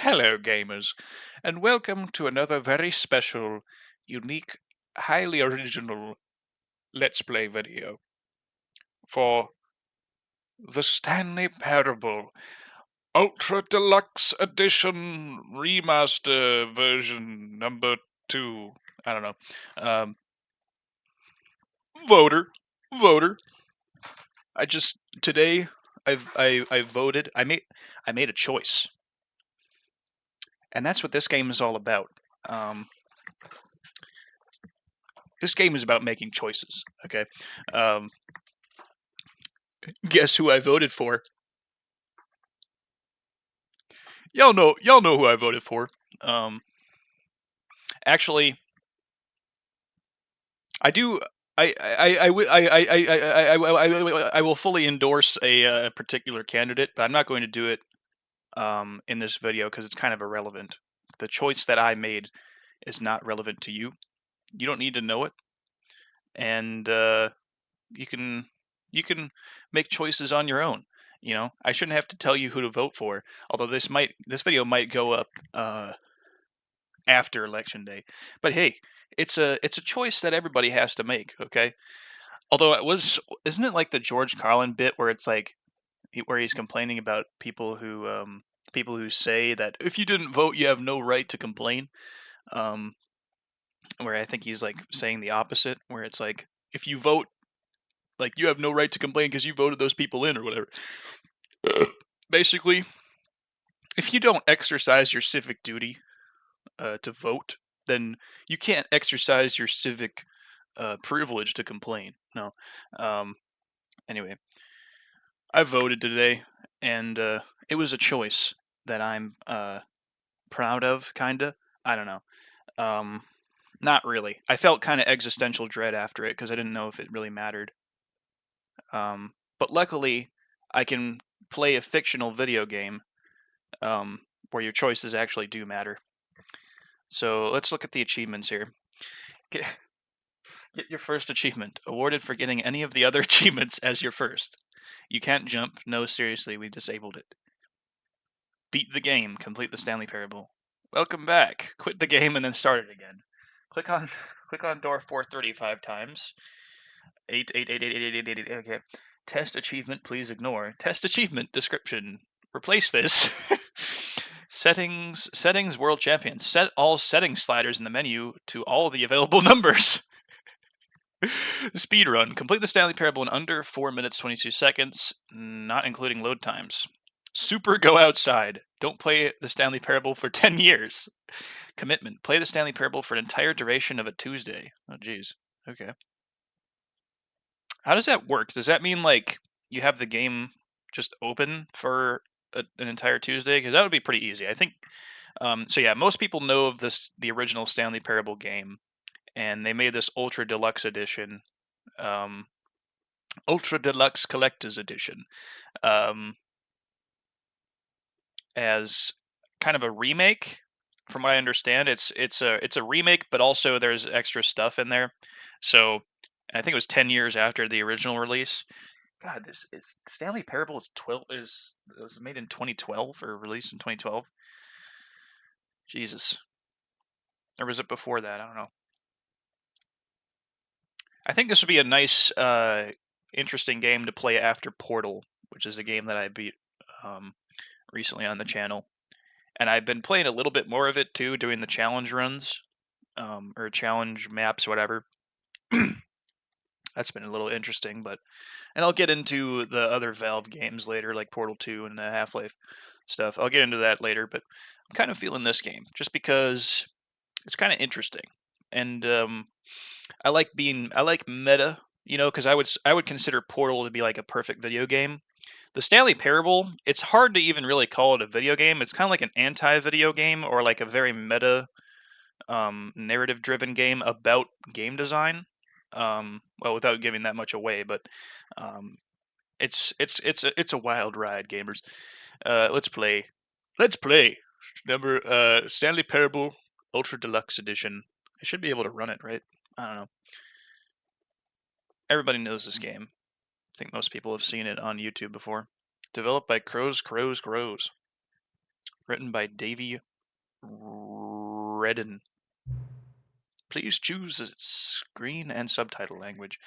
Hello, gamers, and welcome to another very special, unique, highly original Let's Play video for the Stanley Parable Ultra Deluxe Edition Remaster version number 2. I don't know. Um, voter, voter. I just today I voted. I made a choice, and that's what this game is all about. Um, this game is about making choices. Okay. Um, Guess who I voted for? Y'all know who I voted for. Um, Actually, I do. I will fully endorse a particular candidate, but I'm not going to do it in this video because it's kind of irrelevant. The choice that I made is not relevant to you. You don't need to know it, and you can you can make choices on your own. You know, I shouldn't have to tell you who to vote for. Although this video might go up after election day. But hey, it's a choice that everybody has to make, okay? Although isn't it like the George Carlin bit where it's like where he's complaining about people who say that if you didn't vote you have no right to complain, um where I think he's like saying the opposite, where it's like if you vote, like, you have no right to complain because you voted those people in or whatever. Basically, if you don't exercise your civic duty to vote, then you can't exercise your civic privilege to complain. No. Um, anyway, I voted today, and it was a choice that I'm proud of, kinda. I don't know. Um, Not really. I felt kind of existential dread after it because I didn't know if it really mattered. But luckily, I can play a fictional video game where your choices actually do matter. So let's look at the achievements here. Get, get your first achievement, awarded for getting any of the other achievements as your first. You can't jump. No, seriously, we disabled it. Beat the game. Complete the Stanley Parable. Welcome back. Quit the game and then start it again. Click on click on door 435 times. 8. Okay. Test achievement, please ignore. Test achievement description. Replace this. Settings world champion. Set all settings sliders in the menu to all the available numbers. Speed run. Complete the Stanley Parable in under 4 minutes 22 seconds, not including load times. Super go outside. Don't play the Stanley Parable for 10 years. Commitment. Play the Stanley Parable for an entire duration of a Tuesday. Oh, geez. Okay. How does that work? Does that mean, like, you have the game just open for an entire Tuesday? Because that would be pretty easy. I think. So yeah, most people know of the original Stanley Parable game, and they made this Ultra Deluxe Edition, um, Ultra Deluxe Collector's Edition, um, as kind of a remake. From what I understand, it's a remake, but also there's extra stuff in there. So, and I think it was 10 years after the original release. God, this is Stanley Parable is 12 is it was made in 2012 or released in 2012. Jesus, or was it before that? I don't know. I think this would be a nice, interesting game to play after Portal, which is a game that I beat um, recently on the channel, and I've been playing a little bit more of it too, doing the challenge runs, or challenge maps, whatever. That's been a little interesting, but and I'll get into the other Valve games later, like Portal 2 and the Half-Life stuff. I'll get into that later, but I'm kind of feeling this game just because it's kind of interesting, and I like meta, because I would consider Portal to be like a perfect video game. The Stanley Parable, it's hard to even really call it a video game. It's kind of like an anti-video game or like a very meta, narrative-driven game about game design. Well, without giving that much away, but um, it's a wild ride, gamers. Let's play. Let's play. Number Stanley Parable Ultra Deluxe Edition. I should be able to run it, right? I don't know. Everybody knows this game. I think most people have seen it on YouTube before. Developed by Crows. Written by Davey Redden. Please choose a screen and subtitle language.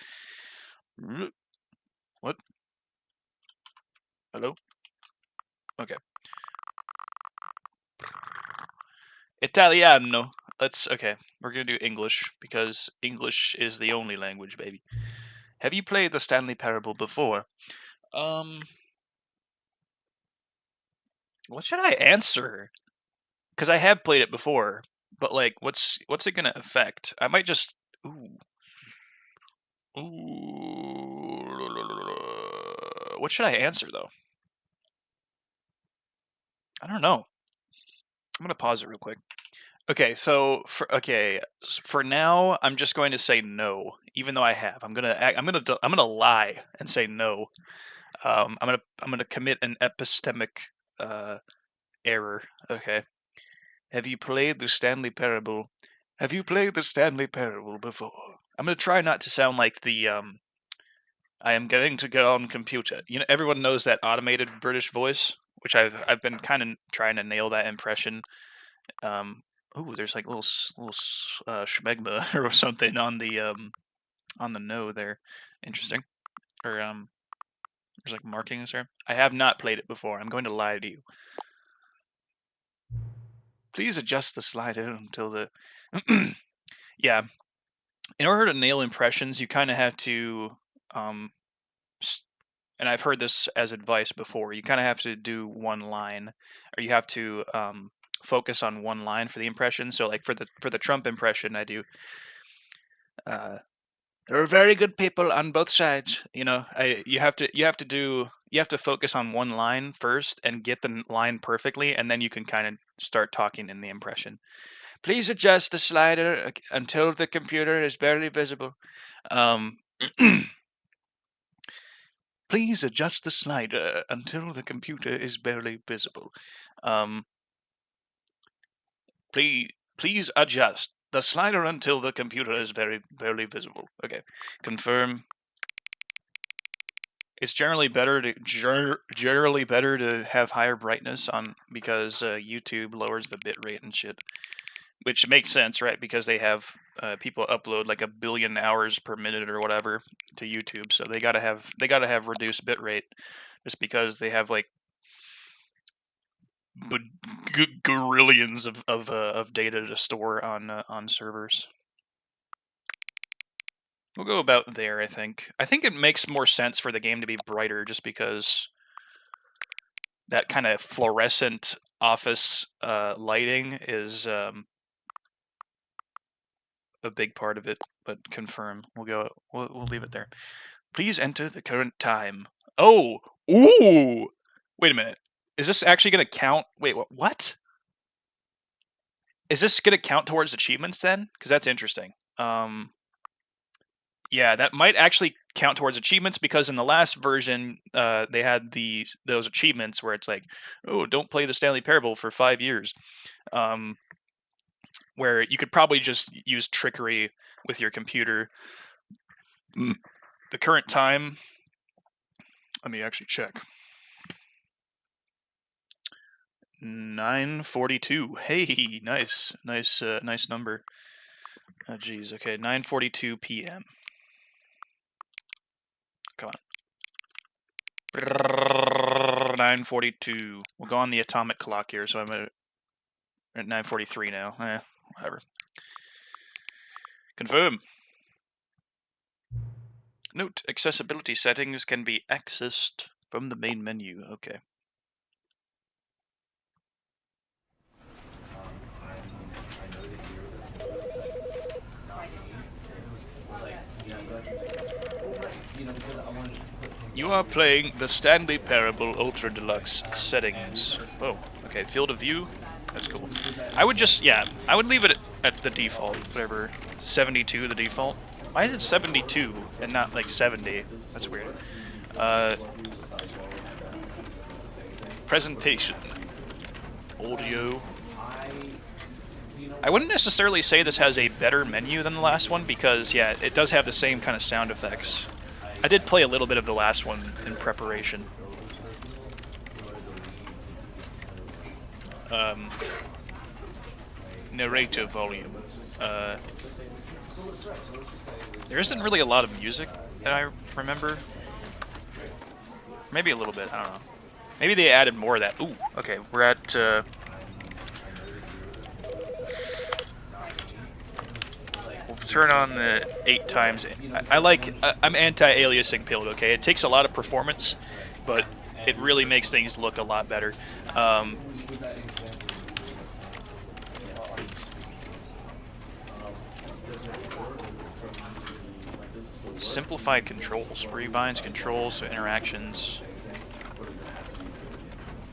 What? Hello? Okay. Italiano. Okay. We're gonna do English because English is the only language, baby. Have you played the Stanley Parable before? What should I answer? Because I have played it before, but like, what's it gonna affect? I might just ooh. What should I answer though? I don't know. I'm gonna pause it real quick. Okay, so for now, I'm just going to say no, even though I have. I'm gonna lie and say no. I'm gonna commit an epistemic error. Okay. Have you played the Stanley Parable? Have you played the Stanley Parable before? I'm gonna try not to sound like the I am going to get on computer. You know, everyone knows that automated British voice, which I've been kind of trying to nail that impression. Ooh, there's like little schmegma or something on the no there. Interesting. Or there's like markings there. I have not played it before. I'm going to lie to you. Please adjust the slider until the yeah. In order to nail impressions, you kind of have to and I've heard this as advice before. You kind of have to do one line, or you have to focus on one line for the impression. So, like for the Trump impression, I do. There are very good people on both sides. You know, you have to focus on one line first and get the line perfectly, and then you can kind of start talking in the impression. Please adjust the slider until the computer is barely visible. Please adjust the slider until the computer is barely visible. Please adjust the slider until the computer is barely visible. Okay, confirm. It's generally better to have higher brightness on because YouTube lowers the bit rate and shit, which makes sense, right? Because they have people upload like 1 billion hours per minute or whatever to YouTube, so they gotta have reduced bit rate, just because they have like gorillions of data to store on servers. We'll go about there, I think. I think it makes more sense for the game to be brighter just because that kind of fluorescent office lighting is a big part of it, but confirm. We'll leave it there. Please enter the current time. Oh! Ooh! Wait a minute. Is this actually going to count? Wait, what? Is this going to count towards achievements then? Because that's interesting. Yeah, that might actually count towards achievements, because in the last version, they had those achievements where it's like, oh, don't play the Stanley Parable for 5 years, where you could probably just use trickery with your computer. The current time, let me actually check. 9:42. Hey, nice number. Oh, geez. Okay, 9:42 p.m. Come on. 9:42. We'll go on the atomic clock here, so I'm at 9:43 now. Whatever. Confirm. Note, accessibility settings can be accessed from the main menu. Okay. You are playing the Stanley Parable Ultra Deluxe settings. Oh, okay. Field of view. That's cool. I would leave it at the default, whatever. 72, the default. Why is it 72 and not like 70? That's weird. Presentation. Audio. I wouldn't necessarily say this has a better menu than the last one, because, yeah, it does have the same kind of sound effects. I did play a little bit of the last one in preparation. Narrator volume. There isn't really a lot of music that I remember. Maybe a little bit, I don't know. Maybe they added more of that. Ooh, okay, we're at, we'll turn on the 8 times. I'm anti-aliasing pilled, okay? It takes a lot of performance, but it really makes things look a lot better. Simplify controls. Rebinds controls so interactions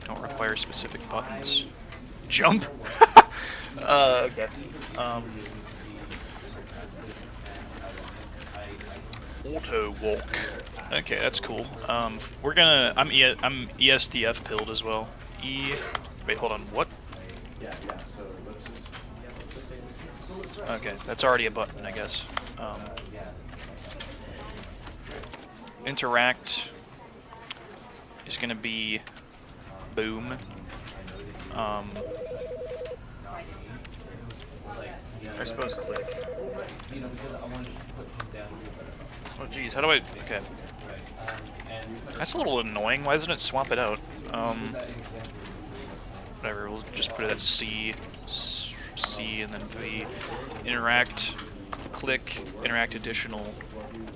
don't require specific buttons. Jump? Okay. Auto walk. Okay, that's cool. I'm ESDF pilled as well. Wait, hold on. What? Okay, that's already a button, I guess. Interact is gonna be boom. I suppose click. Oh geez, how do I? Okay. That's a little annoying. Why doesn't it swap it out? Whatever. We'll just put it at C, and then V. Interact, click, interact additional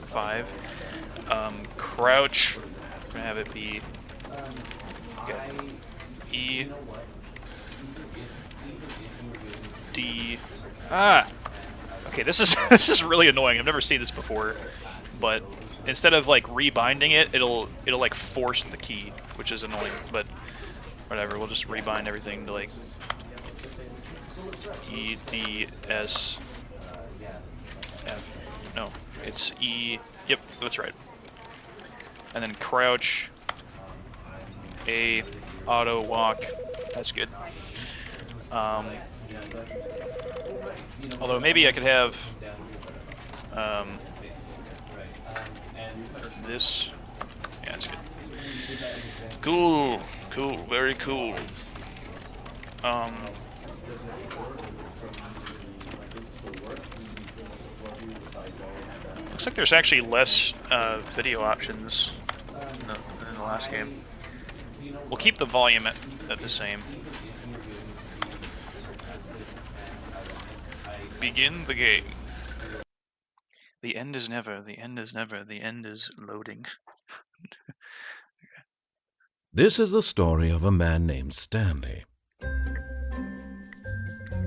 5. Crouch. We're gonna have it be okay. E, D. Okay, this is really annoying. I've never seen this before, but instead of like rebinding it, it'll like force the key, which is annoying. But whatever, we'll just rebind everything to like E, D, S, F. No, it's E. Yep, that's right. And then crouch, A, auto walk. That's good. Although maybe I could have this. Yeah, that's good. Cool, cool, very cool. Looks like there's actually less video options in the last game. We'll keep the volume at the same. Begin the game. The end is never, the end is never, the end is loading. This is the story of a man named Stanley.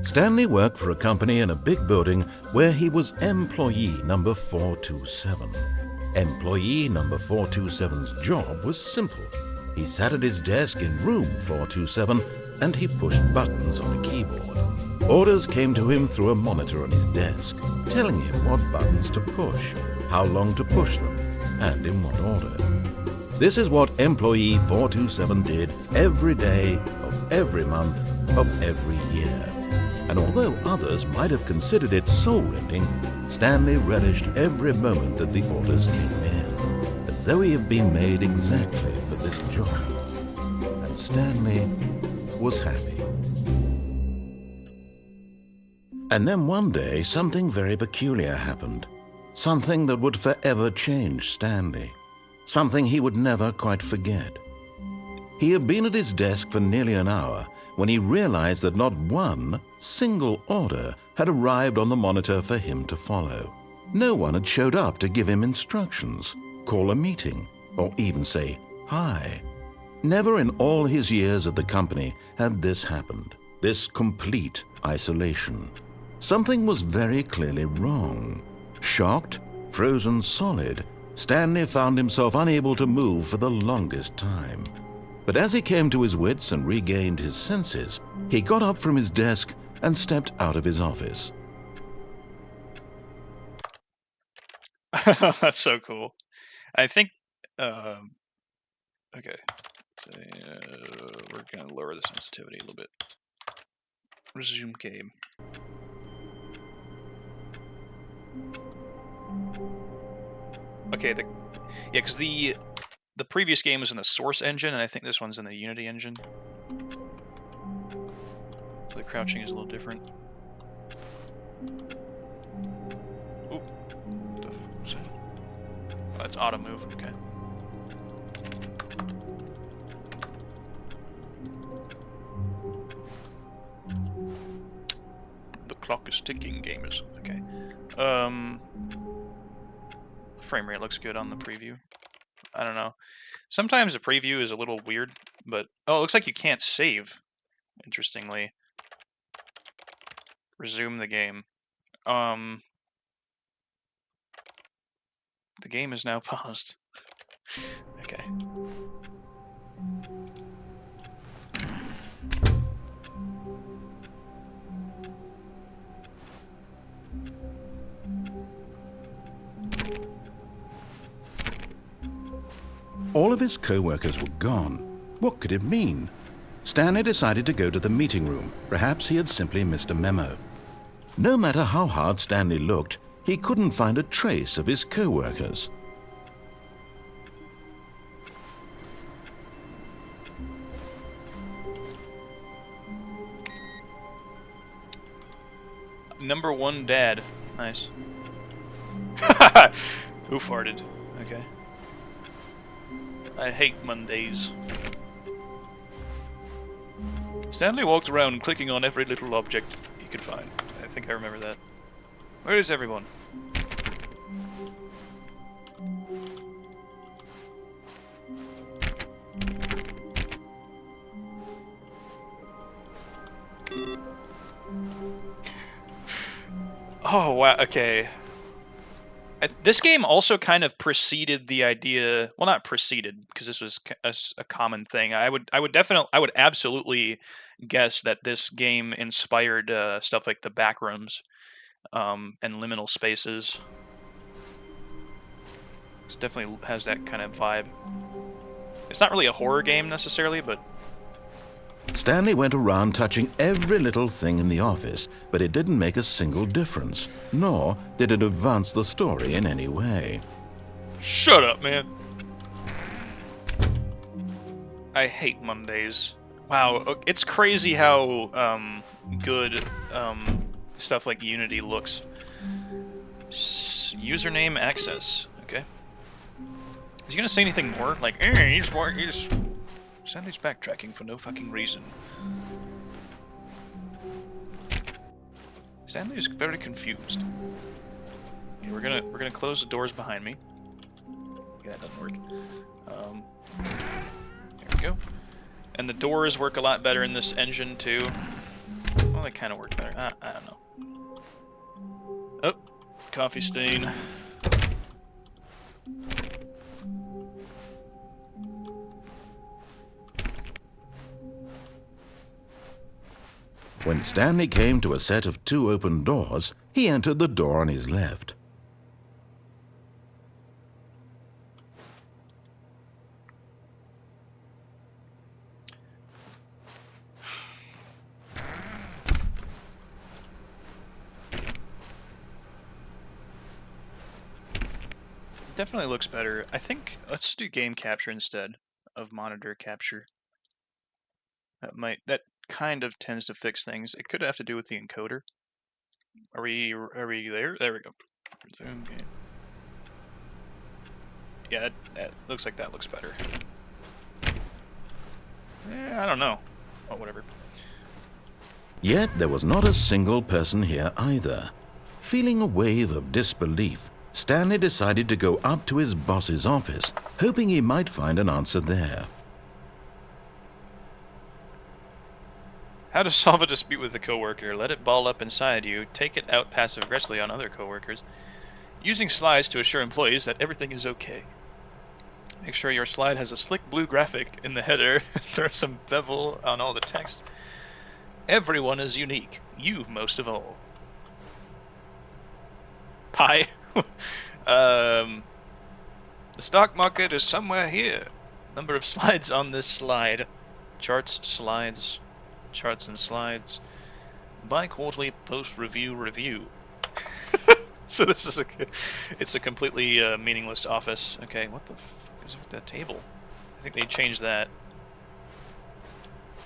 Stanley worked for a company in a big building where he was employee number 427. Employee number 427's job was simple. He sat at his desk in room 427 and he pushed buttons on a keyboard. Orders came to him through a monitor on his desk, telling him what buttons to push, how long to push them, and in what order. This is what employee 427 did every day of every month of every year. And although others might have considered it soul-rending, Stanley relished every moment that the orders came in, as though he had been made exactly for this job. And Stanley was happy. And then one day, something very peculiar happened. Something that would forever change Stanley. Something he would never quite forget. He had been at his desk for nearly an hour when he realized that not one single order had arrived on the monitor for him to follow. No one had showed up to give him instructions, call a meeting, or even say hi. Never in all his years at the company had this happened, this complete isolation. Something was very clearly wrong. Shocked, frozen solid, Stanley found himself unable to move for the longest time. But as he came to his wits and regained his senses, he got up from his desk and stepped out of his office. That's so cool. I think, okay, so, we're gonna lower the sensitivity a little bit. Resume game. Okay, because the previous game was in the Source engine, and I think this one's in the Unity engine. the crouching is a little different. Ooh. What the f was that? Oh, that's auto move. Okay. The clock is ticking, gamers. Okay. Frame rate looks good on the preview. I don't know. Sometimes the preview is a little weird, but oh, it looks like you can't save. Interestingly. Resume the game. The game is now paused. Okay. All of his co-workers were gone. What could it mean? Stanley decided to go to the meeting room. Perhaps he had simply missed a memo. No matter how hard Stanley looked, he couldn't find a trace of his co-workers. Number 1 dad. Nice. Who farted? Okay. I hate Mondays. Stanley walked around clicking on every little object he could find. I think I remember that. Where is everyone? Oh, wow, okay. This game also kind of preceded the idea, well, not preceded, because this was a common thing. I would absolutely guess that this game inspired stuff like the backrooms and liminal spaces. It definitely has that kind of vibe. It's not really a horror game necessarily, but Stanley went around touching every little thing in the office, but it didn't make a single difference, nor did it advance the story in any way. shut up, man. I hate Mondays. Wow, it's crazy how good stuff like Unity looks. Username access. Okay. Is he gonna say anything more? Like, he's Sandy's backtracking for no fucking reason. Stanley is very confused. Okay, we're gonna close the doors behind me. Yeah, that doesn't work. There we go. And the doors work a lot better in this engine too. Well, they kind of work better. I don't know. Oh, coffee stain. When Stanley came to a set of 2 open doors, he entered the door on his left. Definitely looks better. I think let's do game capture instead of monitor capture. That kind of tends to fix things. It could have to do with the encoder. Are we there? There we go. Resume game. Yeah, that looks like that looks better. I don't know. Oh, whatever. Yet there was not a single person here either. Feeling a wave of disbelief, Stanley decided to go up to his boss's office, hoping he might find an answer there. How to solve a dispute with a coworker. Let it ball up inside you. Take it out passive-aggressively on other coworkers. Using slides to assure employees that everything is okay. Make sure your slide has a slick blue graphic in the header. Throw some bevel on all the text. Everyone is unique. You most of all. Pie. The stock market is somewhere here. Number of slides on this slide. Charts, slides, charts and slides. Bi-quarterly post-review. So this is it's a completely meaningless office. Okay, what the fuck is with that table? I think they changed that.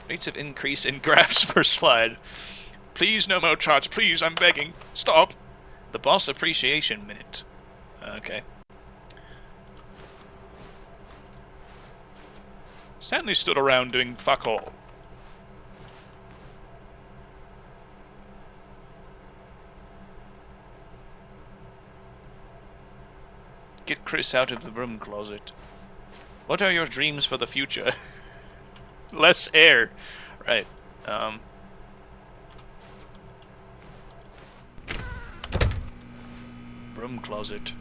Rates of increase in graphs per slide. Please, no more charts. Please, I'm begging. Stop. The boss appreciation minute. Okay. Stanley stood around doing fuck all. Get Chris out of the broom closet. What are your dreams for the future? Less air. Right. Broom closet.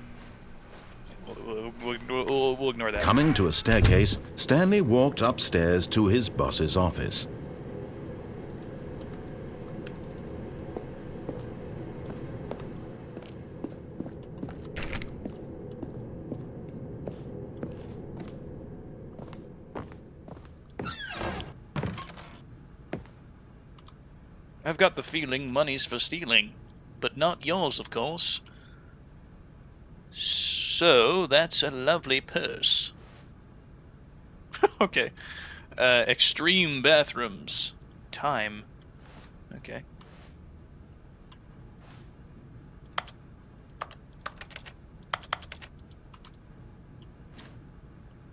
We'll ignore that. Coming to a staircase, Stanley walked upstairs to his boss's office. I've got the feeling money's for stealing, but not yours, of course. So, that's a lovely purse. Okay. Extreme bathrooms. Time. Okay.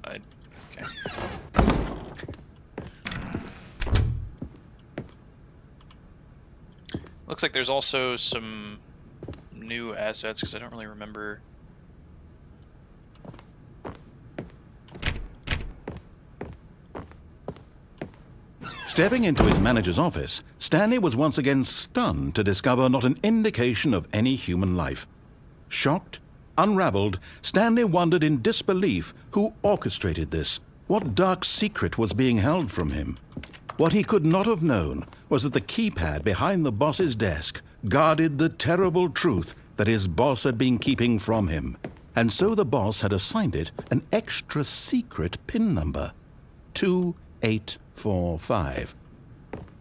Okay. Looks like there's also some new assets, because I don't really remember. Stepping into his manager's office, Stanley was once again stunned to discover not an indication of any human life. Shocked, unraveled, Stanley wondered in disbelief who orchestrated this, what dark secret was being held from him. What he could not have known was that the keypad behind the boss's desk guarded the terrible truth that his boss had been keeping from him, and so the boss had assigned it an extra secret PIN number, 2845.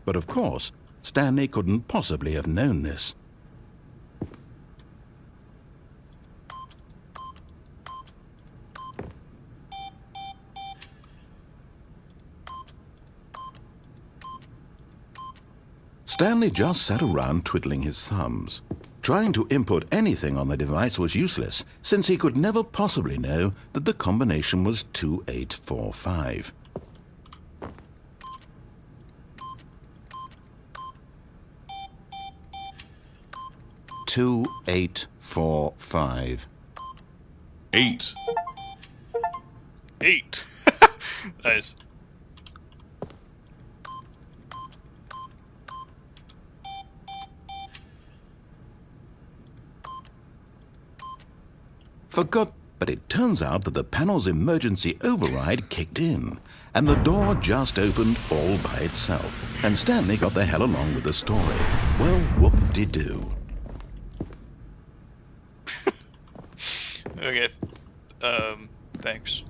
But of course, Stanley couldn't possibly have known this. Stanley just sat around twiddling his thumbs. Trying to input anything on the device was useless, since he could never possibly know that the combination was 2845. Two, 8, 4, 5. 8. 8. Nice. But it turns out that the panel's emergency override kicked in, and the door just opened all by itself, and Stanley got the hell along with the story. Well, whoop-de-doo. Okay. Thanks.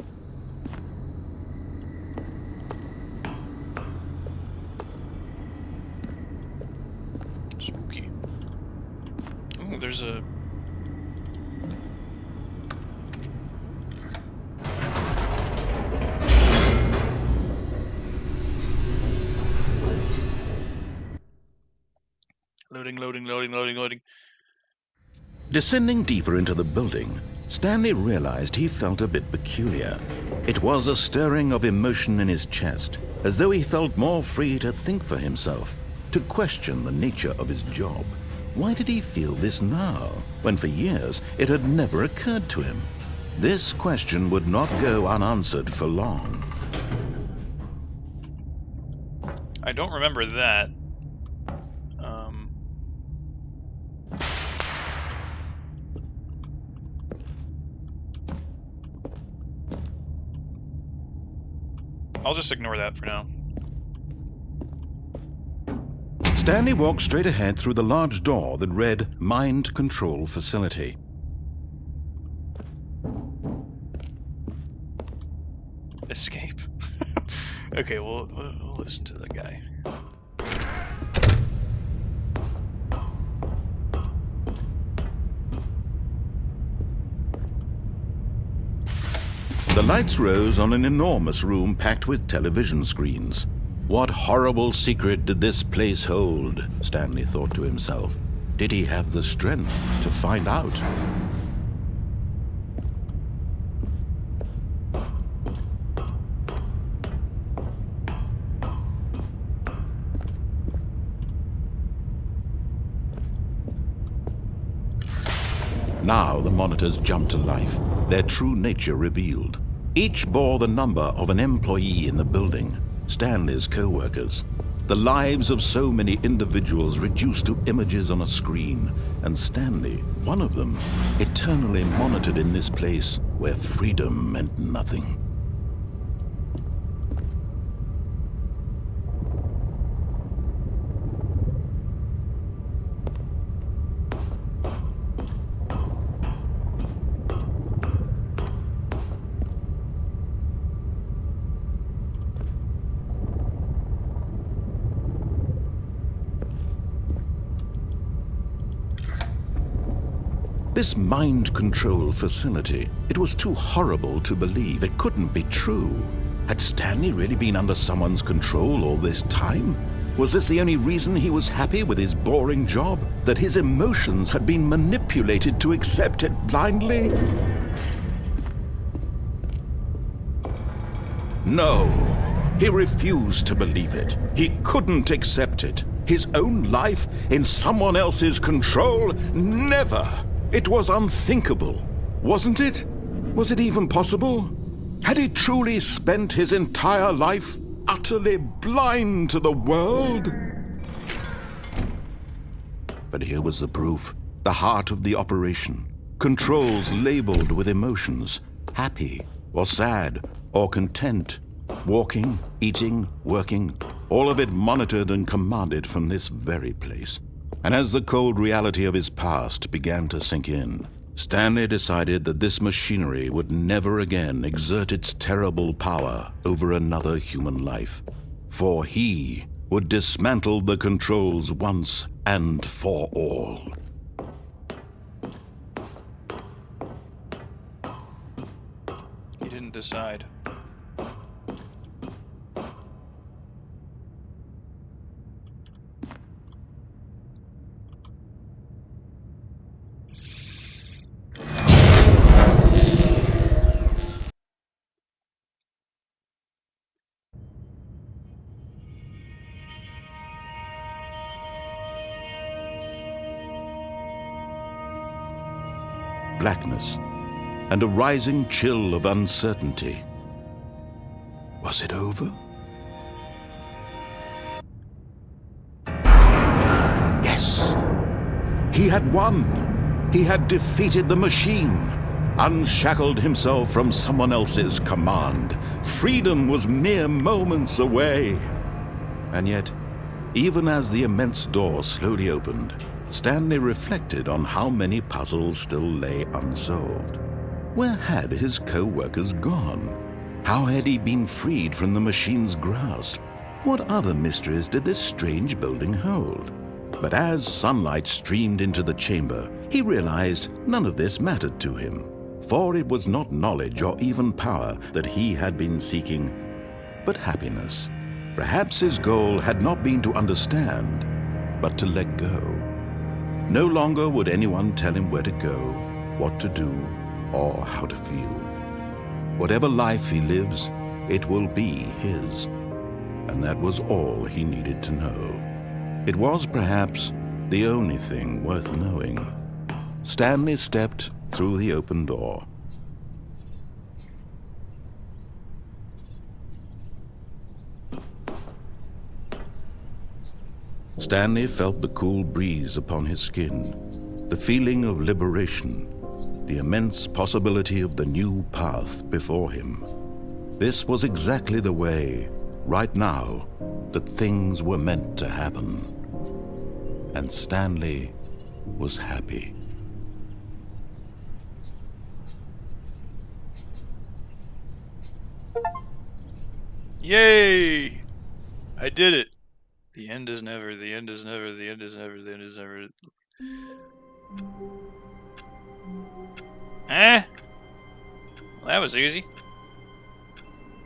Spooky. Oh, there's a... Loading. Descending deeper into the building, Stanley realized he felt a bit peculiar. It was a stirring of emotion in his chest, as though he felt more free to think for himself, to question the nature of his job. Why did he feel this now, when for years it had never occurred to him? This question would not go unanswered for long. I don't remember that. I'll just ignore that for now. Stanley walked straight ahead through the large door that read Mind Control Facility. Escape. Okay, we'll listen to the guy. The lights rose on an enormous room packed with television screens. What horrible secret did this place hold? Stanley thought to himself. Did he have the strength to find out? Now the monitors jumped to life, their true nature revealed. Each bore the number of an employee in the building, Stanley's co-workers. The lives of so many individuals reduced to images on a screen, and Stanley, one of them, eternally monitored in this place where freedom meant nothing. This mind control facility, it was too horrible to believe. It couldn't be true. Had Stanley really been under someone's control all this time? Was this the only reason he was happy with his boring job? That his emotions had been manipulated to accept it blindly? No, he refused to believe it. He couldn't accept it. His own life in someone else's control? Never! It was unthinkable, wasn't it? Was it even possible? Had he truly spent his entire life utterly blind to the world? But here was the proof, the heart of the operation. Controls labeled with emotions, happy or sad or content, walking, eating, working, all of it monitored and commanded from this very place. And as the cold reality of his past began to sink in, Stanley decided that this machinery would never again exert its terrible power over another human life. For he would dismantle the controls once and for all. He didn't decide. Blackness, and a rising chill of uncertainty. Was it over? Yes! He had won! He had defeated the machine, unshackled himself from someone else's command. Freedom was mere moments away. And yet, even as the immense door slowly opened, Stanley reflected on how many puzzles still lay unsolved. Where had his co-workers gone? How had he been freed from the machine's grasp? What other mysteries did this strange building hold? But as sunlight streamed into the chamber, he realized none of this mattered to him, for it was not knowledge or even power that he had been seeking, but happiness. Perhaps his goal had not been to understand, but to let go. No longer would anyone tell him where to go, what to do, or how to feel. Whatever life he lives, it will be his. And that was all he needed to know. It was perhaps the only thing worth knowing. Stanley stepped through the open door. Stanley felt the cool breeze upon his skin, the feeling of liberation, the immense possibility of the new path before him. This was exactly the way, right now, that things were meant to happen. And Stanley was happy. Yay! I did it. The end is never, the end is never, the end is never, the end is never. Well, that was easy.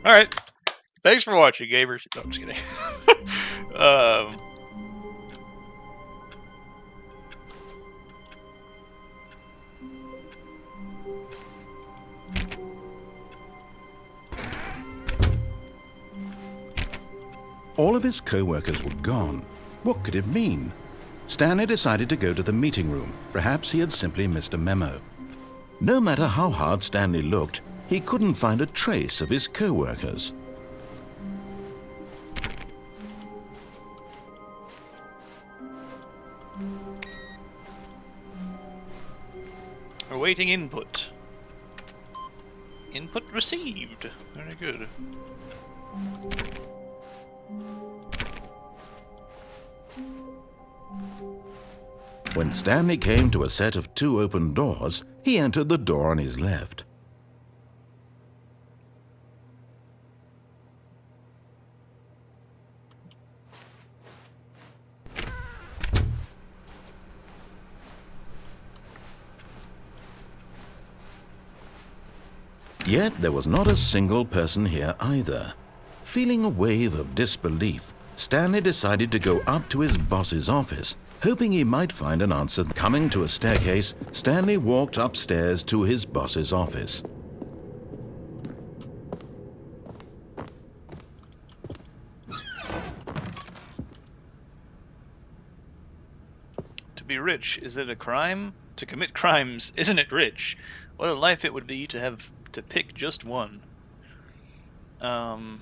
Alright. Thanks for watching, gamers. No, I'm just kidding. All of his co-workers were gone. What could it mean? Stanley decided to go to the meeting room. Perhaps he had simply missed a memo. No matter how hard Stanley looked, he couldn't find a trace of his co-workers. Awaiting input. Input received. Very good. When Stanley came to a set of 2 open doors, he entered the door on his left. Yet there was not a single person here either. Feeling a wave of disbelief, Stanley decided to go up to his boss's office, hoping he might find an answer. Coming to a staircase, Stanley walked upstairs to his boss's office. To be rich, is it a crime? To commit crimes, isn't it rich? What a life it would be to have to pick just one. Okay.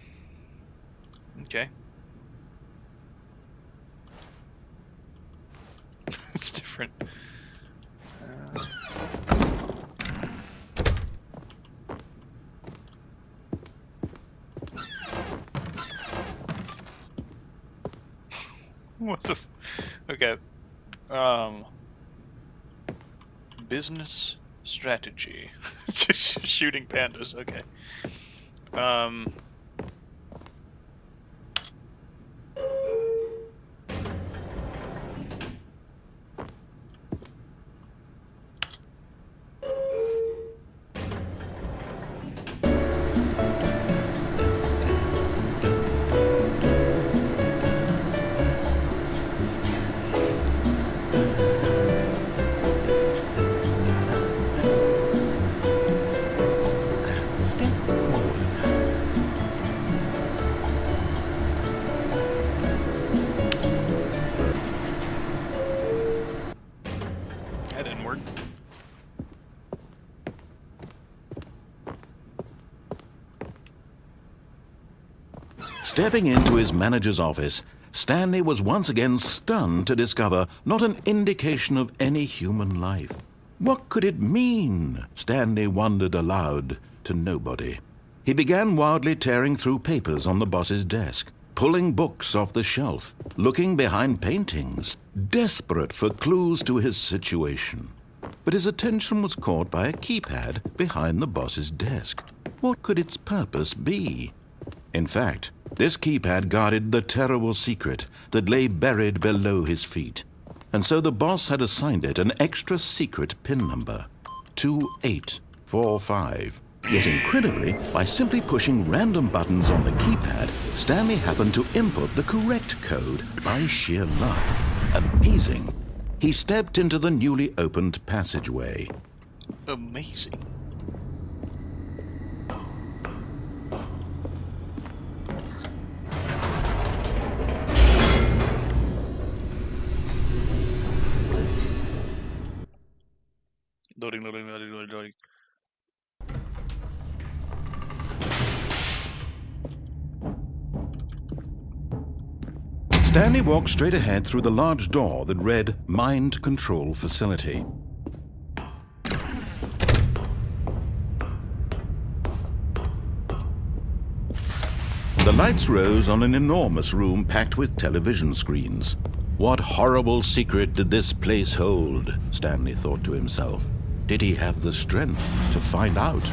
It's different. What the? Okay. Business strategy. Just shooting pandas. Okay. That didn't work. Stepping into his manager's office, Stanley was once again stunned to discover not an indication of any human life. What could it mean? Stanley wondered aloud to nobody. He began wildly tearing through papers on the boss's desk, pulling books off the shelf, looking behind paintings, desperate for clues to his situation. But his attention was caught by a keypad behind the boss's desk. What could its purpose be? In fact, this keypad guarded the terrible secret that lay buried below his feet. And so the boss had assigned it an extra secret PIN number, 2845. Yet incredibly, by simply pushing random buttons on the keypad, Stanley happened to input the correct code by sheer luck. Amazing. He stepped into the newly opened passageway. Amazing. Loading. Stanley walked straight ahead through the large door that read Mind Control Facility. The lights rose on an enormous room packed with television screens. What horrible secret did this place hold? Stanley thought to himself. Did he have the strength to find out?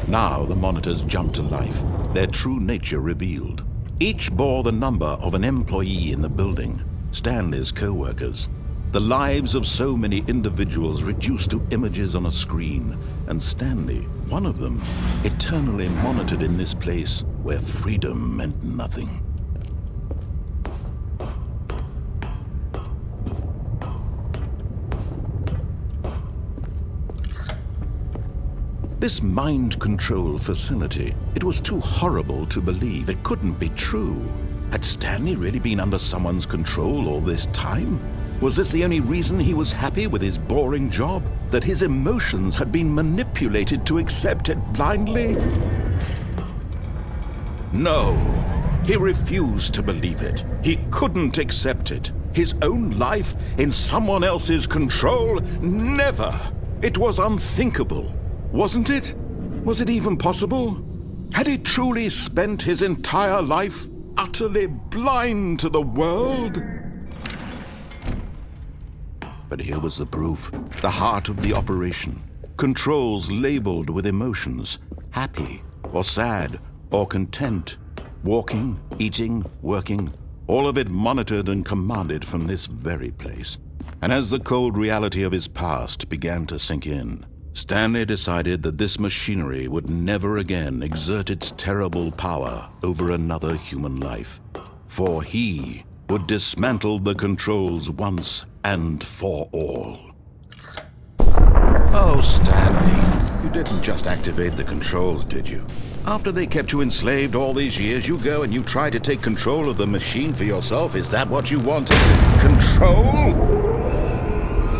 Now the monitors jumped to life, their true nature revealed. Each bore the number of an employee in the building, Stanley's co-workers. The lives of so many individuals reduced to images on a screen, and Stanley, one of them, eternally monitored in this place where freedom meant nothing. This mind control facility, it was too horrible to believe. It couldn't be true. Had Stanley really been under someone's control all this time? Was this the only reason he was happy with his boring job? That his emotions had been manipulated to accept it blindly? No, he refused to believe it. He couldn't accept it. His own life in someone else's control? Never! It was unthinkable. Wasn't it? Was it even possible? Had he truly spent his entire life utterly blind to the world? But here was the proof. The heart of the operation. Controls labeled with emotions. Happy, or sad, or content. Walking, eating, working. All of it monitored and commanded from this very place. And as the cold reality of his past began to sink in, Stanley decided that this machinery would never again exert its terrible power over another human life. For he would dismantle the controls once and for all. Oh, Stanley, you didn't just activate the controls, did you? After they kept you enslaved all these years, you go and you try to take control of the machine for yourself. Is that what you wanted? Control?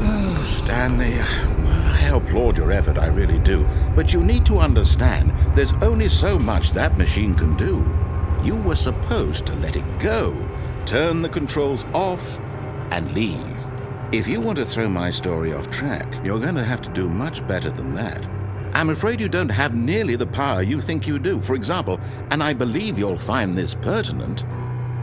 Oh, Stanley, I applaud your effort, I really do. But you need to understand, there's only so much that machine can do. You were supposed to let it go, turn the controls off, and leave. If you want to throw my story off track, you're going to have to do much better than that. I'm afraid you don't have nearly the power you think you do. For example, and I believe you'll find this pertinent,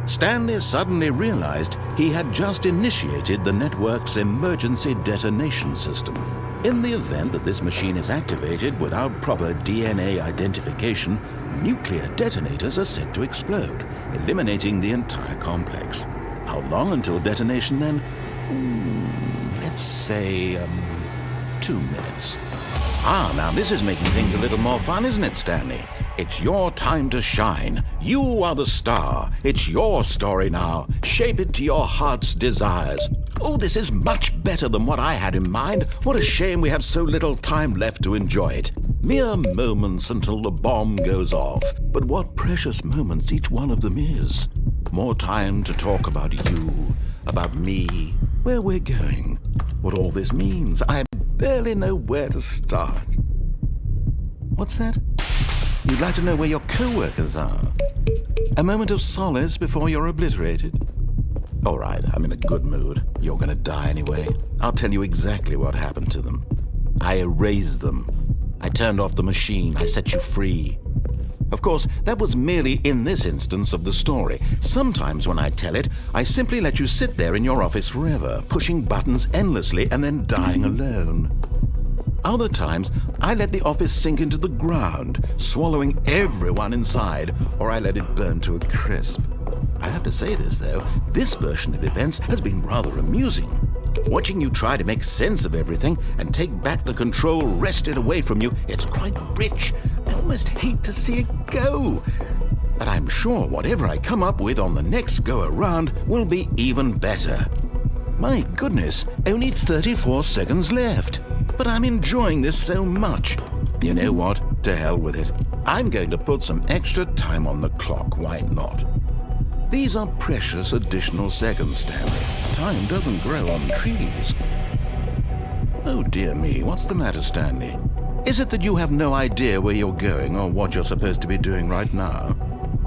Stanley suddenly realized he had just initiated the network's emergency detonation system. In the event that this machine is activated without proper DNA identification, nuclear detonators are set to explode, eliminating the entire complex. How long until detonation then? Let's say, 2 minutes. Now this is making things a little more fun, isn't it, Stanley? It's your time to shine. You are the star. It's your story now. Shape it to your heart's desires. Oh, this is much better than what I had in mind. What a shame we have so little time left to enjoy it. Mere moments until the bomb goes off. But what precious moments each one of them is. More time to talk about you, about me, where we're going, what all this means. I barely know where to start. What's that? You'd like to know where your co-workers are? A moment of solace before you're obliterated? All right, I'm in a good mood. You're gonna die anyway. I'll tell you exactly what happened to them. I erased them. I turned off the machine. I set you free. Of course, that was merely in this instance of the story. Sometimes when I tell it, I simply let you sit there in your office forever, pushing buttons endlessly and then dying alone. Other times, I let the office sink into the ground, swallowing everyone inside, or I let it burn to a crisp. I have to say this, though, this version of events has been rather amusing. Watching you try to make sense of everything and take back the control wrested away from you, it's quite rich. I almost hate to see it go. But I'm sure whatever I come up with on the next go-around will be even better. My goodness, only 34 seconds left. But I'm enjoying this so much. You know what? To hell with it. I'm going to put some extra time on the clock. Why not? These are precious additional seconds, Stanley. Time doesn't grow on trees. Oh dear me, what's the matter, Stanley? Is it that you have no idea where you're going or what you're supposed to be doing right now?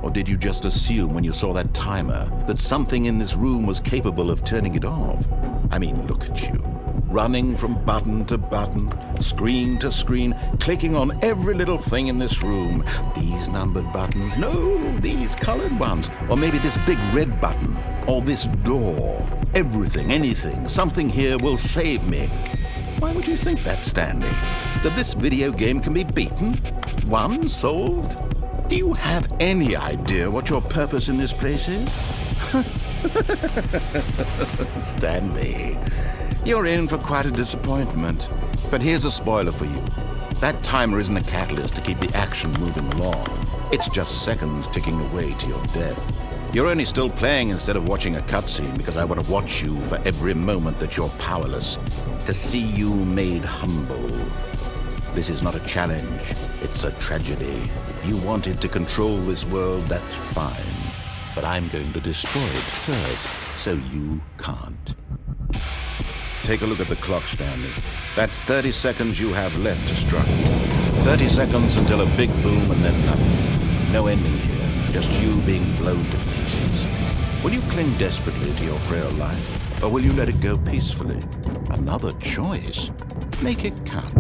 Or did you just assume when you saw that timer that something in this room was capable of turning it off? I mean, look at you. Running from button to button, screen to screen, clicking on every little thing in this room. These numbered buttons, no, these colored ones. Or maybe this big red button, or this door. Everything, anything, something here will save me. Why would you think that, Stanley? That this video game can be beaten? Won? Solved? Do you have any idea what your purpose in this place is? Stanley, you're in for quite a disappointment. But here's a spoiler for you. That timer isn't a catalyst to keep the action moving along. It's just seconds ticking away to your death. You're only still playing instead of watching a cutscene because I want to watch you for every moment that you're powerless, to see you made humble. This is not a challenge, it's a tragedy. You wanted to control this world, that's fine. But I'm going to destroy it first, so you can't. Take a look at the clock, Stanley. That's 30 seconds you have left to struggle. 30 seconds until a big boom and then nothing. No ending here, just you being blown to pieces. Will you cling desperately to your frail life, or will you let it go peacefully? Another choice. Make it count,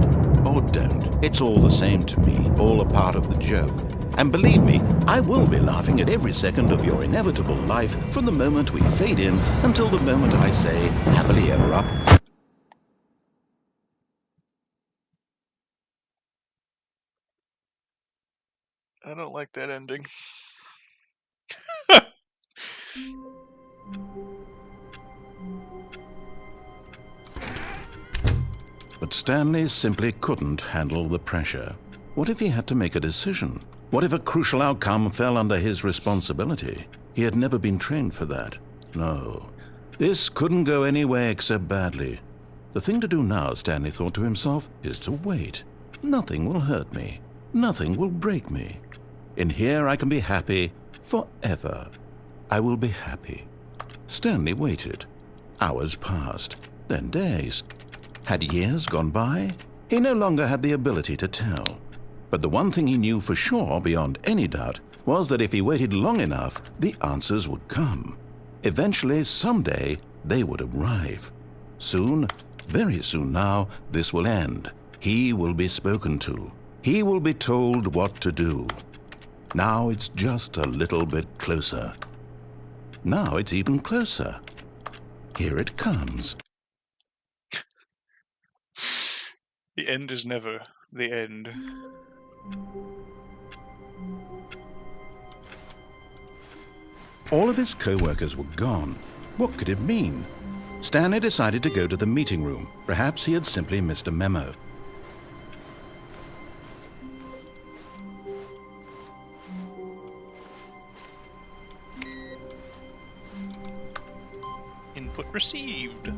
or don't. It's all the same to me, all a part of the joke. And believe me, I will be laughing at every second of your inevitable life from the moment we fade in until the moment I say, happily ever up. I don't like that ending. But Stanley simply couldn't handle the pressure. What if he had to make a decision? What if a crucial outcome fell under his responsibility? He had never been trained for that. No. This couldn't go any way except badly. The thing to do now, Stanley thought to himself, is to wait. Nothing will hurt me. Nothing will break me. In here I can be happy forever. I will be happy. Stanley waited. Hours passed, then days. Had years gone by? He no longer had the ability to tell. But the one thing he knew for sure, beyond any doubt, was that if he waited long enough, the answers would come. Eventually, someday, they would arrive. Soon, very soon now, this will end. He will be spoken to. He will be told what to do. Now it's just a little bit closer. Now it's even closer. Here it comes. The end is never the end. All of his co-workers were gone. What could it mean? Stanley decided to go to the meeting room. Perhaps he had simply missed a memo. Input received.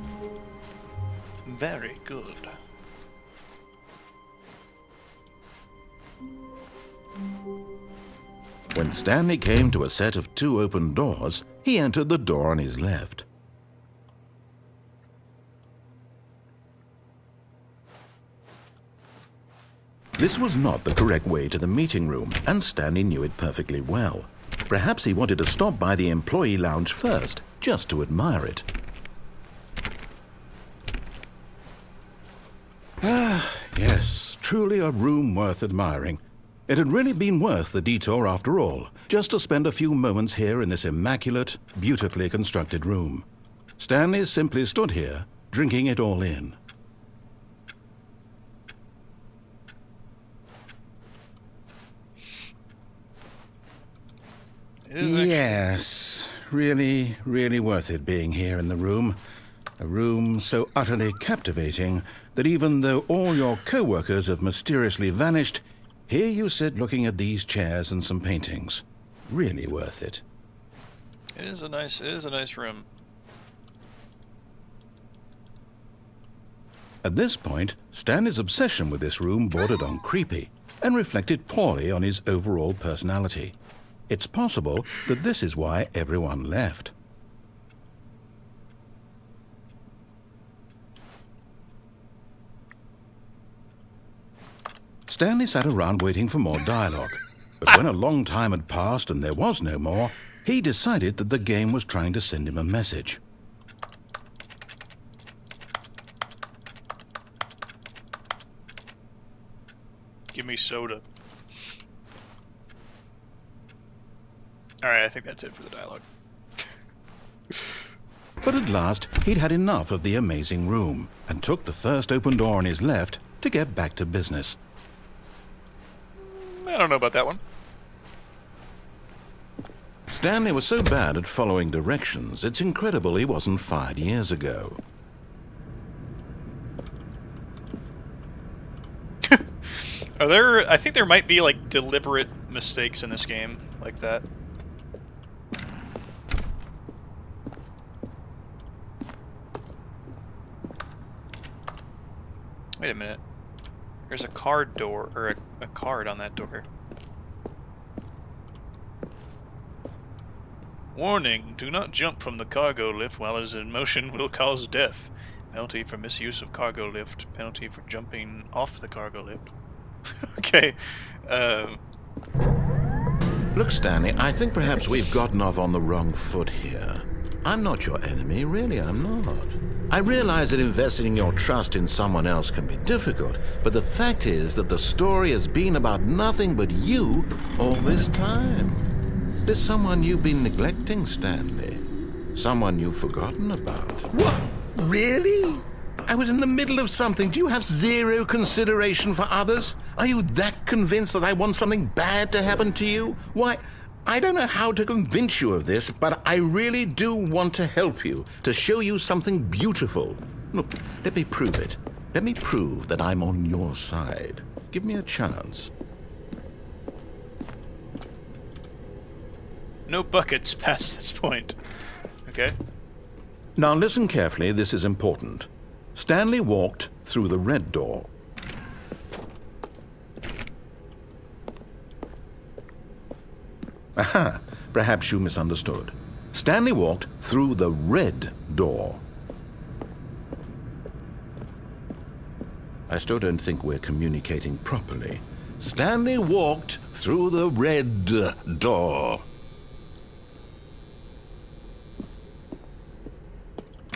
Very good. When Stanley came to a set of 2 open doors, he entered the door on his left. This was not the correct way to the meeting room, and Stanley knew it perfectly well. Perhaps he wanted to stop by the employee lounge first, just to admire it. Ah, yes, truly a room worth admiring. It had really been worth the detour after all, just to spend a few moments here in this immaculate, beautifully constructed room. Stanley simply stood here, drinking it all in. It is actually... Yes, really, really worth it being here in the room. A room so utterly captivating that even though all your co-workers have mysteriously vanished, here you sit looking at these chairs and some paintings. Really worth it. It is a nice room. At this point, Stanley's obsession with this room bordered on creepy and reflected poorly on his overall personality. It's possible that this is why everyone left. Stanley sat around waiting for more dialogue, but when a long time had passed and there was no more, he decided that the game was trying to send him a message. Give me soda. Alright, I think that's it for the dialogue. But at last, he'd had enough of the amazing room and took the first open door on his left to get back to business. I don't know about that one. Stanley was so bad at following directions, it's incredible he wasn't fired years ago. I think there might be like deliberate mistakes in this game like that. Wait a minute. There's a card door, or a card on that door. Warning, do not jump from the cargo lift while it is in motion will cause death. Penalty for misuse of cargo lift. Penalty for jumping off the cargo lift. Okay. Look, Stanley, I think perhaps we've gotten off on the wrong foot here. I'm not your enemy, really, I'm not. I realize that investing your trust in someone else can be difficult, but the fact is that the story has been about nothing but you all this time. There's someone you've been neglecting, Stanley. Someone you've forgotten about. What? Really? I was in the middle of something. Do you have zero consideration for others? Are you that convinced that I want something bad to happen to you? Why, I don't know how to convince you of this, but I really do want to help you, to show you something beautiful. Look, let me prove it. Let me prove that I'm on your side. Give me a chance. No buckets past this point. Okay. Now listen carefully, this is important. Stanley walked through the red door. Aha, perhaps you misunderstood. Stanley walked through the red door. I still don't think we're communicating properly. Stanley walked through the red door.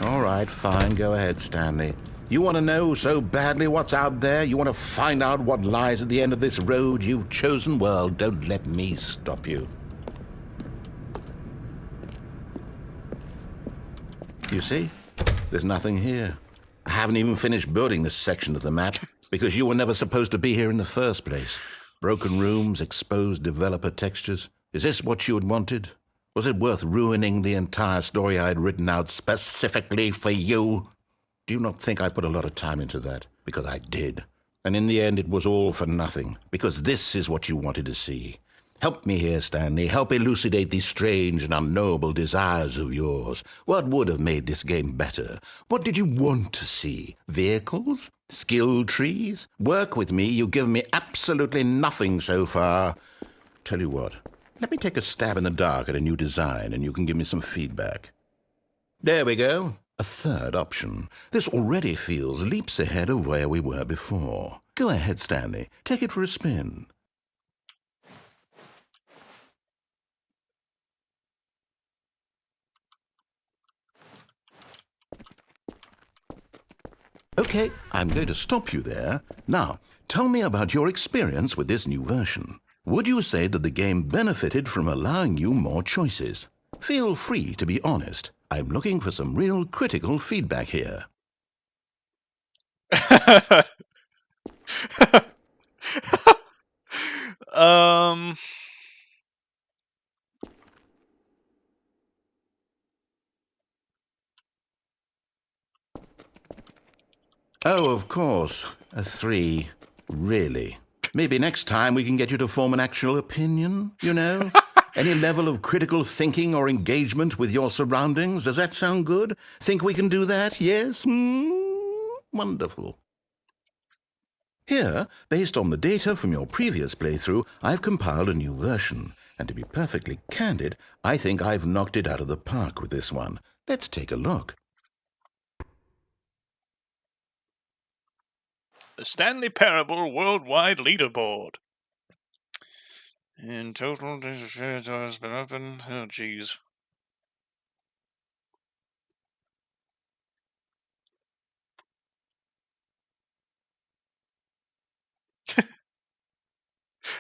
All right, fine, go ahead, Stanley. You want to know so badly what's out there? You want to find out what lies at the end of this road you've chosen? Well, don't let me stop you. You see? There's nothing here. I haven't even finished building this section of the map because you were never supposed to be here in the first place. Broken rooms, exposed developer textures. Is this what you had wanted? Was it worth ruining the entire story I had written out specifically for you? Do you not think I put a lot of time into that? Because I did. And in the end, it was all for nothing. Because this is what you wanted to see. Help me here, Stanley. Help elucidate these strange and unknowable desires of yours. What would have made this game better? What did you want to see? Vehicles? Skill trees? Work with me. You've given me absolutely nothing so far. Tell you what. Let me take a stab in the dark at a new design, and you can give me some feedback. There we go. A third option. This already feels leaps ahead of where we were before. Go ahead, Stanley. Take it for a spin. Okay, I'm going to stop you there. Now, tell me about your experience with this new version. Would you say that the game benefited from allowing you more choices? Feel free to be honest. I'm looking for some real critical feedback here. um. Oh, of course. A 3. Really? Maybe next time we can get you to form an actual opinion, you know? Any level of critical thinking or engagement with your surroundings. Does that sound good? Think we can do that? Yes? Wonderful. Here, based on the data from your previous playthrough, I've compiled a new version. And to be perfectly candid, I think I've knocked it out of the park with this one. Let's take a look. The Stanley Parable Worldwide Leaderboard. In total, this has been open. Oh, jeez.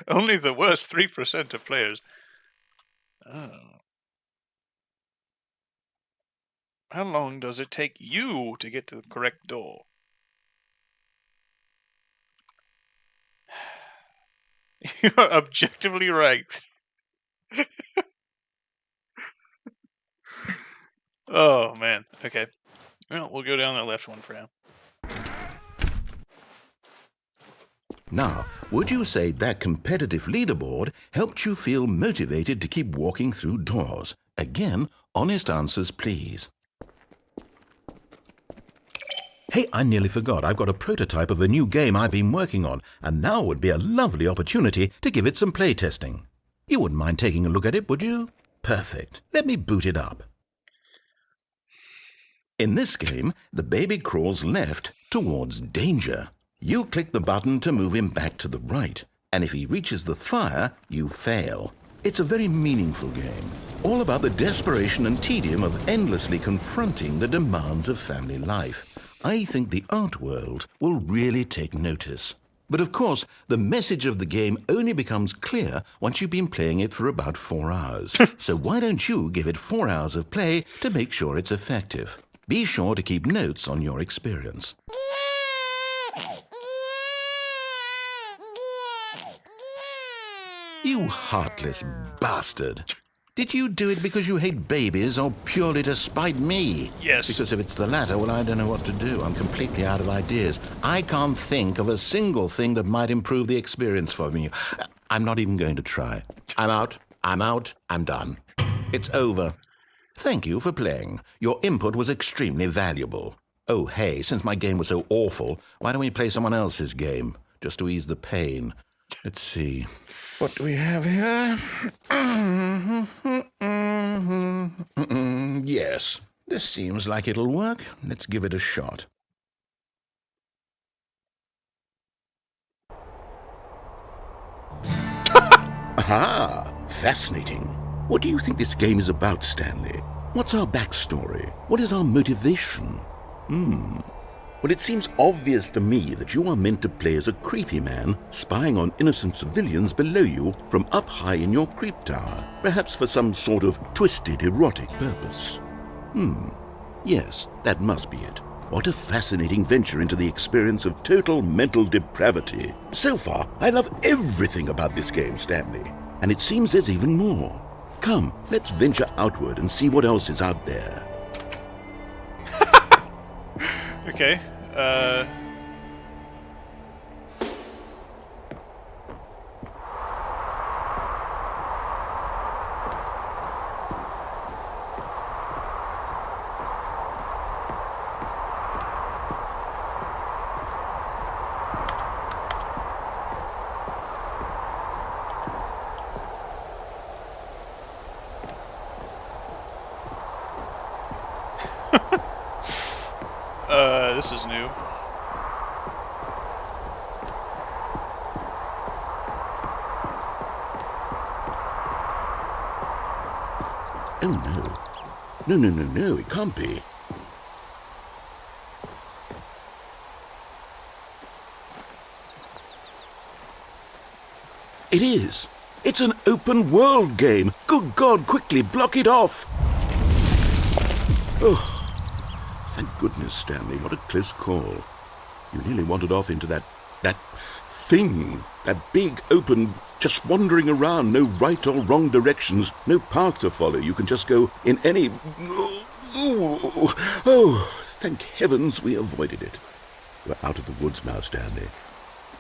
Only the worst 3% of players. Oh. How long does it take you to get to the correct door? You are objectively right. Oh, man. Okay. Well, we'll go down that left one for now. Now, would you say that competitive leaderboard helped you feel motivated to keep walking through doors? Again, honest answers, please. Hey, I nearly forgot. I've got a prototype of a new game I've been working on, and now would be a lovely opportunity to give it some playtesting. You wouldn't mind taking a look at it, would you? Perfect. Let me boot it up. In this game, the baby crawls left towards danger. You click the button to move him back to the right, and if he reaches the fire, you fail. It's a very meaningful game, all about the desperation and tedium of endlessly confronting the demands of family life. I think the art world will really take notice. But of course, the message of the game only becomes clear once you've been playing it for about 4 hours. So why don't you give it 4 hours of play to make sure it's effective? Be sure to keep notes on your experience. You heartless bastard. Did you do it because you hate babies or purely to spite me? Yes. Because if it's the latter, well, I don't know what to do. I'm completely out of ideas. I can't think of a single thing that might improve the experience for me. I'm not even going to try. I'm out. I'm done. It's over. Thank you for playing. Your input was extremely valuable. Oh, hey, since my game was so awful, why don't we play someone else's game? Just to ease the pain. Let's see. What do we have here? Yes, this seems like it'll work. Let's give it a shot. Aha! Fascinating. What do you think this game is about, Stanley? What's our backstory? What is our motivation? Well, it seems obvious to me that you are meant to play as a creepy man spying on innocent civilians below you from up high in your creep tower, perhaps for some sort of twisted erotic purpose. Yes, that must be it. What a fascinating venture into the experience of total mental depravity. So far, I love everything about this game, Stanley, and it seems there's even more. Come, let's venture outward and see what else is out there. Okay. This is new. Oh, no. No, it can't be. It is. It's an open world game. Good God, quickly block it off. Oh, thank goodness, Stanley. What a close call. You nearly wandered off into that thing. That big, open, just wandering around. No right or wrong directions. No path to follow. You can just go in any... Oh, thank heavens we avoided it. We're out of the woods now, Stanley.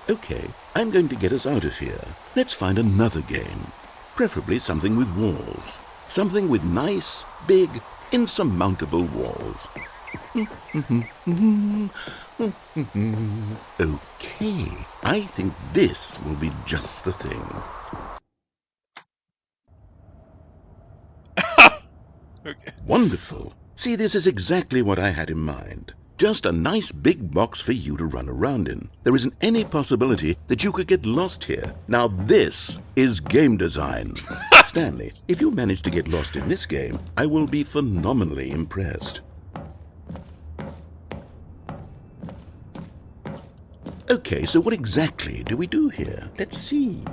Okay, I'm going to get us out of here. Let's find another game. Preferably something with walls. Something with nice, big, insurmountable walls. Okay, I think this will be just the thing. Okay. Wonderful. See, this is exactly what I had in mind. Just a nice big box for you to run around in. There isn't any possibility that you could get lost here. Now this is game design. Stanley, if you manage to get lost in this game, I will be phenomenally impressed. Okay, so what exactly do we do here? Let's see.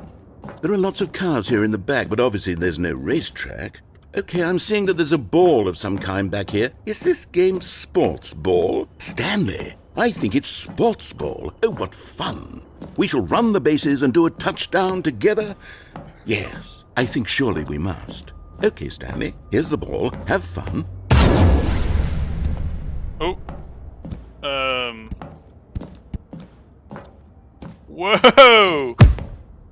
There are lots of cars here in the back, but obviously there's no racetrack. Okay, I'm seeing that there's a ball of some kind back here. Is this game sports ball? Stanley, I think it's sports ball. Oh, what fun. We shall run the bases and do a touchdown together? Yes, I think surely we must. Okay, Stanley, here's the ball. Have fun. Whoa!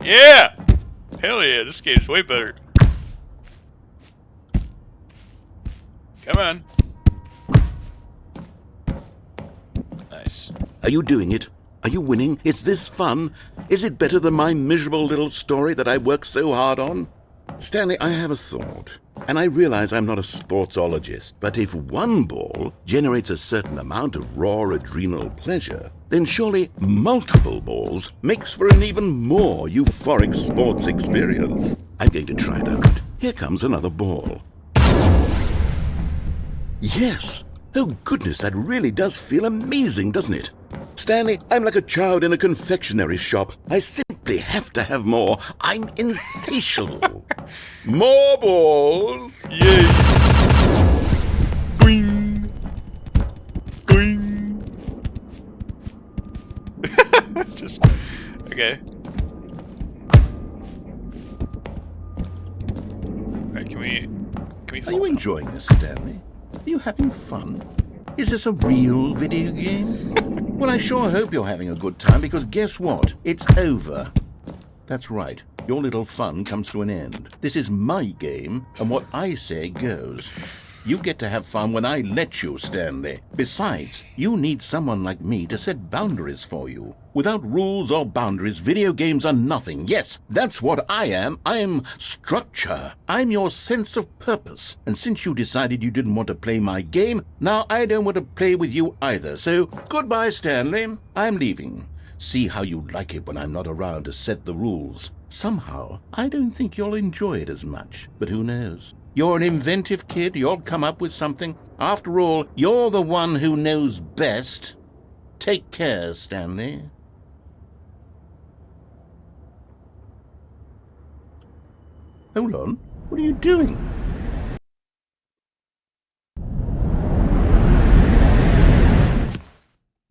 Yeah! Hell yeah, this game's way better. Come on. Nice. Are you doing it? Are you winning? Is this fun? Is it better than my miserable little story that I worked so hard on? Stanley, I have a thought, and I realize I'm not a sportsologist, but if one ball generates a certain amount of raw adrenal pleasure, then surely multiple balls makes for an even more euphoric sports experience. I'm going to try it out. Here comes another ball. Yes! Oh goodness, that really does feel amazing, doesn't it? Stanley, I'm like a child in a confectionery shop. I simply have to have more. I'm insatiable. More balls! Yay! Boing! Boing! Just, okay. Alright, can we Are you enjoying this, Stanley? Are you having fun? Is this a real video game? Well, I sure hope you're having a good time, because guess what? It's over. That's right. Your little fun comes to an end. This is my game, and what I say goes. You get to have fun when I let you, Stanley. Besides, you need someone like me to set boundaries for you. Without rules or boundaries, video games are nothing. Yes, that's what I am. I'm structure. I'm your sense of purpose. And since you decided you didn't want to play my game, now I don't want to play with you either. So, goodbye, Stanley. I'm leaving. See how you like it when I'm not around to set the rules. Somehow, I don't think you'll enjoy it as much. But who knows? You're an inventive kid. You'll come up with something. After all, you're the one who knows best. Take care, Stanley. Hold on. What are you doing?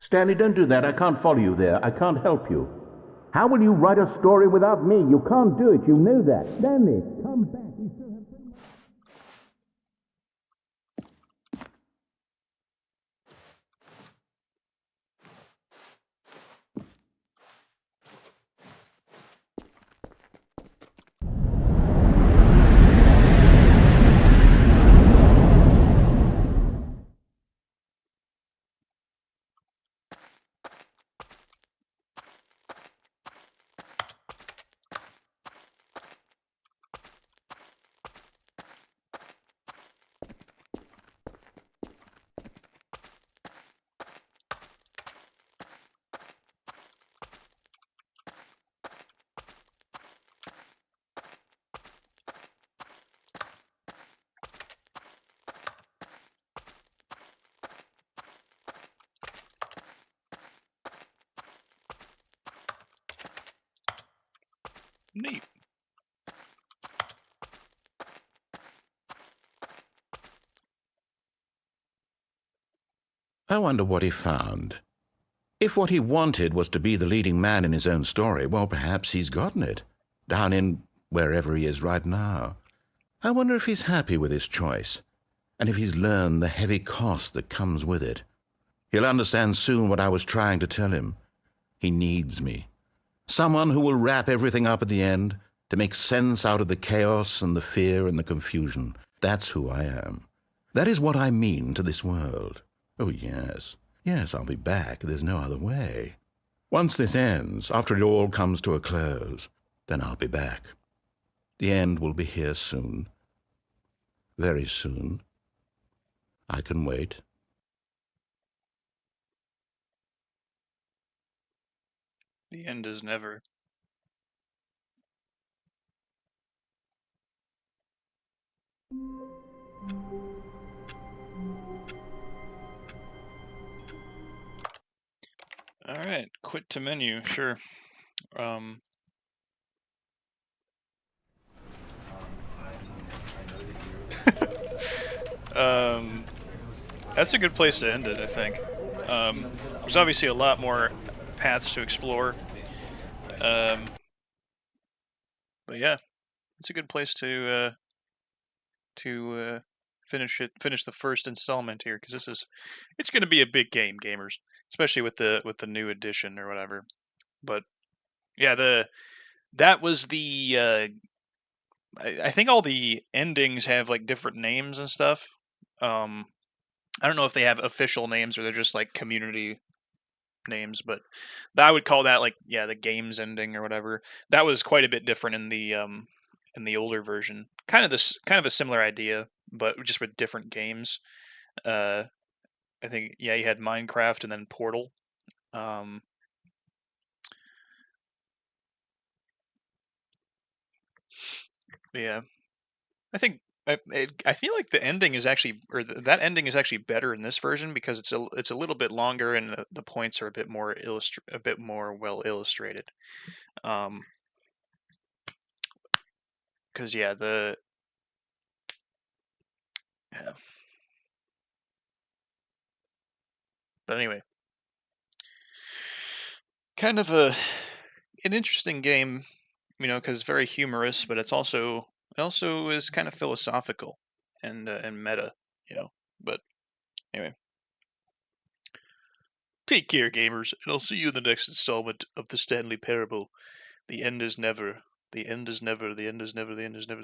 Stanley, don't do that. I can't follow you there. I can't help you. How will you write a story without me? You can't do it. You know that. Stanley, come back. We still have so much. Neat. I wonder what he found. If what he wanted was to be the leading man in his own story, well, perhaps he's gotten it, down in wherever he is right now. I wonder if he's happy with his choice, and if he's learned the heavy cost that comes with it. He'll understand soon what I was trying to tell him. He needs me. Someone who will wrap everything up at the end, to make sense out of the chaos and the fear and the confusion. That's who I am. That is what I mean to this world. Oh, yes. Yes, I'll be back. There's no other way. Once this ends, after it all comes to a close, then I'll be back. The end will be here soon. Very soon. I can wait. The end is never. Alright, quit to menu, sure. That's a good place to end it, I think. There's obviously a lot more paths to explore. But yeah, it's a good place to finish the first installment here, because it's going to be a big game, gamers, especially with the new edition or whatever. But Yeah, that was the I think all the endings have like different names and stuff. I don't know if they have official names or they're just like community names, but I would call that like the game's ending or whatever. That was quite a bit different in the older version. Kind of a similar idea, but just with different games. Uh, I think you had Minecraft and then Portal. Um, yeah, I think I feel like the ending is actually, or that ending is actually better in this version because it's a little bit longer and the points are a bit more a bit more well illustrated. Um, because yeah. But anyway, kind of an interesting game, because it's very humorous, but it also is kind of philosophical and meta, you know. But anyway, take care, gamers, and I'll see you in the next installment of the Stanley Parable. The end is never. The end is never. The end is never. The end is never.